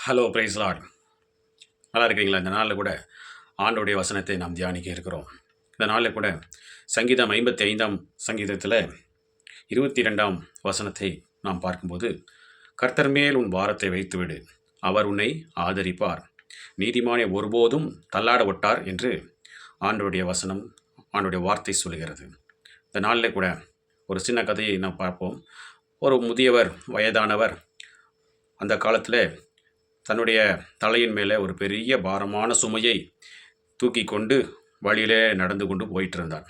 Hello price Lord. நல்லா இருக்கிறீங்களா? இந்த நாளில் கூட ஆண்டோடைய வசனத்தை நாம் தியானிக்க இருக்கிறோம். இந்த நாளில் கூட சங்கீதம் 55ஆம் சங்கீதத்தில் 22ஆம் வசனத்தை நாம் பார்க்கும்போது, கர்த்தர் மேல் உன் பாரத்தை வைத்துவிடு, அவர் உன்னை ஆதரிப்பார், நீதிமானை ஒருபோதும் தள்ளாட ஒட்டார் என்று ஆண்டோடைய வசனம், ஆண்டோடைய வார்த்தை சொல்கிறது. இந்த நாளில் கூட ஒரு சின்ன கதையை நாம் பார்ப்போம். ஒரு முதியவர், வயதானவர் அந்த காலத்தில் தன்னுடைய தலையின் மேலே ஒரு பெரிய பாரமான சுமையை தூக்கி கொண்டு வழியிலே நடந்து கொண்டு போயிட்டு இருந்தார்.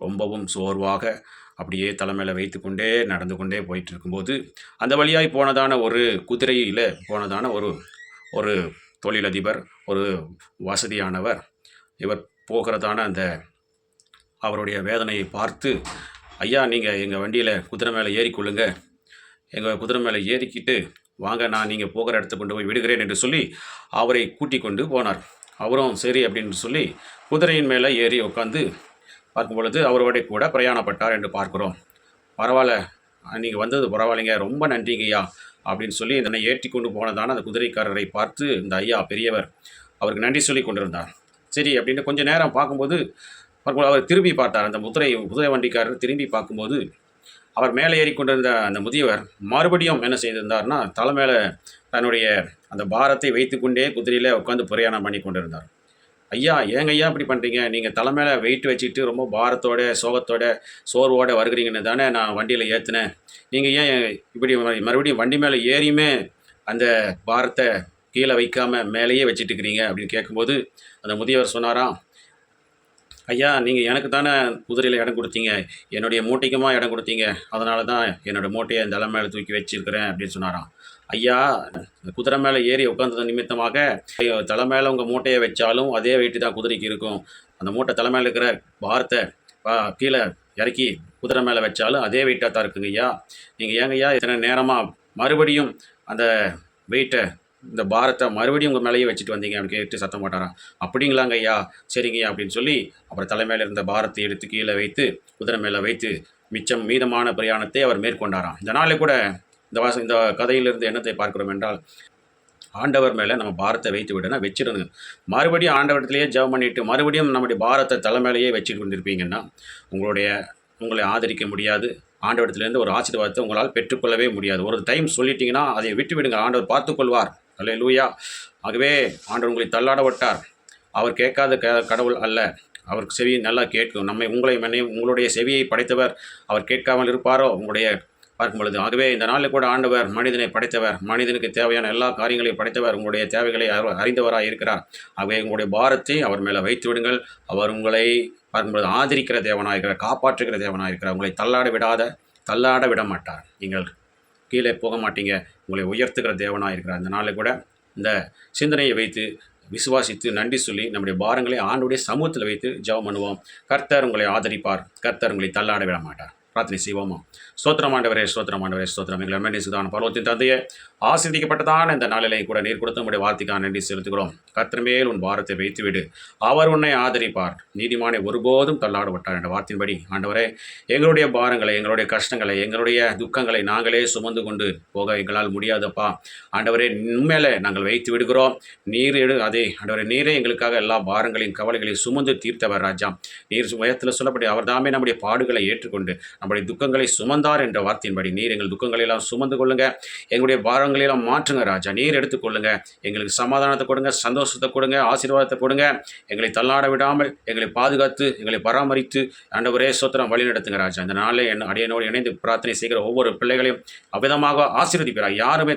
ரொம்பவும் சோர்வாக அப்படியே தலைமையில வைத்து கொண்டே நடந்து கொண்டே போயிட்டு இருக்கும்போது, அந்த வழியாய் போனதான ஒரு குதிரையில் போனதான ஒரு ஒரு தொழிலதிபர், ஒரு வசதியானவர், இவர் போகிறதான அந்த அவருடைய வேதனையை பார்த்து, ஐயா நீங்கள் எங்கள் வண்டியில் குதிரை மேலே ஏறிக்கொள்ளுங்க, எங்கள் குதிரை மேலே ஏறிக்கிட்டு வாங்க, நான் நீங்கள் போகிற இடத்துக்கு கொண்டு போய் விடுகிறேன் என்று சொல்லி அவரை கூட்டி கொண்டு போனார். அவரும் சரி அப்படின்னு சொல்லி குதிரையின் மேலே ஏறி உட்காந்து பார்க்கும் பொழுது அவரோட கூட பிரயாணப்பட்டார் என்று பார்க்குறோம். பரவாயில்ல, நீங்கள் வந்தது பரவாயில்லைங்க, ரொம்ப நன்றிங்கய்யா அப்படின்னு சொல்லி இதனை ஏற்றி கொண்டு போனதான அந்த குதிரைக்காரரை பார்த்து இந்த ஐயா பெரியவர் அவருக்கு நன்றி சொல்லி கொண்டிருந்தார். சரி அப்படின்னு கொஞ்சம் நேரம் பார்க்கும்போது அவர் திரும்பி பார்த்தார். அந்த குதிரை வண்டிக்காரர் திரும்பி பார்க்கும்போது அவர் மேலே ஏறிக்கொண்டிருந்த அந்த முதியவர் மறுபடியும் என்ன செய்திருந்தார்னா, தலை மேலே தன்னுடைய அந்த பாரத்தை வைத்து கொண்டே குதிரையில் உட்காந்து பிரயாணம் பண்ணி கொண்டிருந்தார். ஐயா, ஏங்க ஐயா இப்படி பண்ணுறீங்க? நீங்கள் தலை மேலே வெயிட் வச்சுட்டு ரொம்ப பாரத்தோட, சோகத்தோட, சோர்வோடு வருகிறீங்கன்னு தானே நான் வண்டியில் ஏற்றினேன். நீங்கள் ஏன் இப்படி மறுபடியும் வண்டி மேலே ஏறியுமே அந்த பாரத்தை கீழே வைக்காமல் மேலேயே வச்சுட்டு இருக்கிறீங்க அப்படின்னு கேட்கும்போது அந்த முதியவர் சொன்னாராம், ஐயா நீங்கள் எனக்கு தானே குதிரையில் இடம் கொடுத்தீங்க, என்னுடைய மூட்டைக்குமா இடம் கொடுத்தீங்க, அதனால தான் என்னோடய மூட்டையை இந்த தலை மேலே தூக்கி வச்சுருக்கிறேன் அப்படின்னு சொன்னாராம். ஐயா, குதிரை மேலே ஏறி உட்காந்தது நிமித்தமாக தலை மேலே உங்கள் மூட்டையை வச்சாலும் அதே வெயிட்டு தான் குதிரைக்கு இருக்கும். அந்த மூட்டை தலை மேலே இருக்கிற பாரத்தை கீழே இறக்கி குதிரை மேலே வச்சாலும் அதே வெயிட்டாக தான் இருக்குங்க ஐயா. நீங்கள் ஏங்க ஐயா இத்தனை நேரமாக மறுபடியும் அந்த வெயிட்டை, இந்த பாரத்தை மறுபடியும் உங்கள் மேலேயே வச்சுட்டு வந்தீங்க அப்படின்னு கேட்டு சத்தம் போட்டாராம். அப்படிங்களாங்க ஐயா, சரிங்கய்யா அப்படின்னு சொல்லி அப்புறம் தலைமையில் இருந்த பாரத்தை எடுத்து கீழே வைத்து குதிரை மேலே வைத்து மீதமான பிரயாணத்தை அவர் மேற்கொண்டாராம். இந்த நாளில் கூட இந்த கதையிலிருந்து என்னத்தை பார்க்கிறோம் என்றால், ஆண்டவர் மேலே நம்ம பாரத்தை வைத்து விடனா வச்சிடணுங்க. மறுபடியும் ஆண்டவரத்திலேயே ஜெபம் பண்ணிவிட்டு மறுபடியும் நம்முடைய பாரத்தை தலை மேலேயே வச்சுட்டு கொண்டிருப்பீங்கன்னா உங்களை ஆதரிக்க முடியாது. ஆண்டவரத்திலேருந்து ஒரு ஆசீர்வாதத்தை உங்களால் பெற்றுக்கொள்ளவே முடியாது. ஒரு டைம் சொல்லிட்டீங்கன்னா அதை விட்டு விடுங்க, ஆண்டவர் பார்த்துக்கொள்வார். அல்லேலூயா. ஆகவே ஆண்டவர் உங்களை தள்ளாட விட்டார். அவர் கேட்காத கடவுள் அல்ல. அவருக்கு செவி நல்லா கேட்கும். உங்களுடைய செவியை படைத்தவர் அவர் கேட்காமல் இருப்பாரோ உங்களுடைய பார்க்கும் பொழுது? ஆகவே இந்த நாளில் கூட ஆண்டவர் மனிதனை படைத்தவர், மனிதனுக்கு தேவையான எல்லா காரியங்களையும் படைத்தவர், உங்களுடைய தேவைகளை அறிந்தவராக இருக்கிறார். ஆகவே உங்களுடைய பாரத்தை அவர் மேலே வைத்து விடுங்கள். அவர் உங்களை பார்க்கும்பொழுது ஆதரிக்கிற தேவனாக இருக்கிறார், காப்பாற்றுகிற தேவனாக இருக்கிறார். உங்களை தள்ளாட விட மாட்டார். நீங்கள் கீழே போக மாட்டீங்க, உங்களை உயர்த்துகிற தேவனாக இருக்கிறார். இந்த நாளில் கூட இந்த சிந்தனையை வைத்து விசுவாசித்து நன்றி சொல்லி நம்முடைய பாரங்களை ஆண்டுடைய சமூகத்தில் வைத்து ஜெபம் பண்ணுவோம். கர்த்தர் உங்களை ஆதரிப்பார், கர்த்தர் உங்களை தள்ளாட விட மாட்டார். பிரார்த்தனை செய்வோமா? ஸ்தோத்திரம் ஆண்டவரே, ஸ்தோத்திரம் ஆண்டவரே, ஸ்தோத்திரம். எங்களை அருமையான பரலோகத்தின் தந்தையே, ஆசீர்வதிக்கப்பட்டதான இந்த நாளிலே கூட நீர் கொடுத்த உங்களுடைய வார்த்தைக்காக நன்றி செலுத்துகிறோம். கர்த்தர் மேல் உன் பாரத்தை வைத்துவிடு, அவர் உன்னை ஆதரிப்பார், நீதிமானை ஒருபோதும் தள்ளாட விட்டார் என்ற வார்த்தையின்படி ஆண்டவரே, எங்களுடைய பாரங்களை, எங்களுடைய கஷ்டங்களை, எங்களுடைய துக்கங்களை நாங்களே சுமந்து கொண்டு போக எங்களால் முடியாதப்பா. ஆண்டவரே, உண்மையிலே நாங்கள் வைத்து விடுகிறோம். நீர் அதே ஆண்டவரே, நீரே எங்களுக்காக எல்லா பாரங்களையும் கவலைகளையும் சுமந்து தீர்த்தவர் ராஜா. நீர் உயரத்தில் சொல்லப்படி அவர் தாமே நம்முடைய பாடுகளை ஏற்றுக்கொண்டு நம்முடைய துக்கங்களை சுமந்தார் என்ற வார்த்தையின்படி நீர் எங்கள் துக்கங்களை எல்லாம் சுமந்து கொள்ளுங்க, எங்களுடைய பாரங்களை எல்லாம் மாற்றுங்க ராஜா. நீர் எடுத்துக்கொள்ளுங்க, எங்களுக்கு சமாதானத்தை கொடுங்க, சந்தோஷத்தை கொடுங்க, ஆசீர்வாதத்தை கொடுங்க. எங்களை தள்ளாட விடாமல் எங்களை பாதுகாத்து எங்களை பராமரித்து ஆண்டவரே ஸ்தோத்திரம் வழி நடத்துங்க ராஜா. இந்த நாளில் அடியனோடு இணைந்து பிரார்த்தனை செய்கிற ஒவ்வொரு பிள்ளைகளையும் அவ்விதமாக ஆசீர்வதிக்கிறார். யாருமே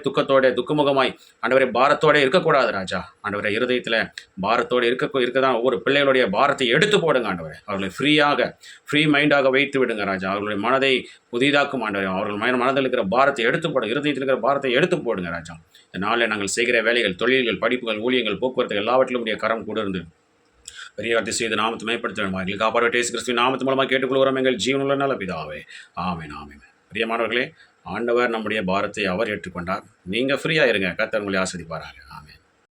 துக்கமுகமாய் ஆண்டவரே பாரத்தோடு இருக்கக்கூடாது ராஜா. ஆண்டவரே, இருதயத்தில் பாரத்தோடு இருக்கதான் ஒவ்வொரு பிள்ளைகளுடைய பாரத்தை எடுத்து போடுங்க ஆண்டவரே. அவர்களை ஃப்ரீ மைண்டாக வைத்து விடுங்க ராஜா. அவர்களுடைய மனதை புதிதாக்கும் ஆண்டவரே. அவர்கள் மனதில் இருக்கிற பாரத்தை எடுத்து போடுங்க, இருதயத்தில் இருக்கிற பாரத்தை எடுத்து போடுங்க ராஜா. இந்த நாளில் நாங்கள் செய்கிற வேலைகள், தொழில்கள், படிப்புகள், ஊழியங்கள், போக்குவரத்து எல்லாவற்றிலும் உடைய கரம் கூட இருந்து பெரிய அதிசயத்தை நாமத்தை மேம்படுத்த வேண்டும். எங்களுக்கு காப்பாற்ற இயேசு கிறிஸ்துவின் நாமத்து மூலமாக கேட்டுக்கொள்கிறோம் எங்கள் ஜீவனுள்ள நல்ல பிதாவே. ஆமென், ஆமென். பிரியமானவர்களே, ஆண்டவர் நம்முடைய பாரத்தை அவர் ஏற்றுக்கொண்டார். நீங்கள் ஃப்ரீயாக இருங்க. கர்த்தர் உங்களை ஆசீர்வதிப்பாராக. ஆமென்.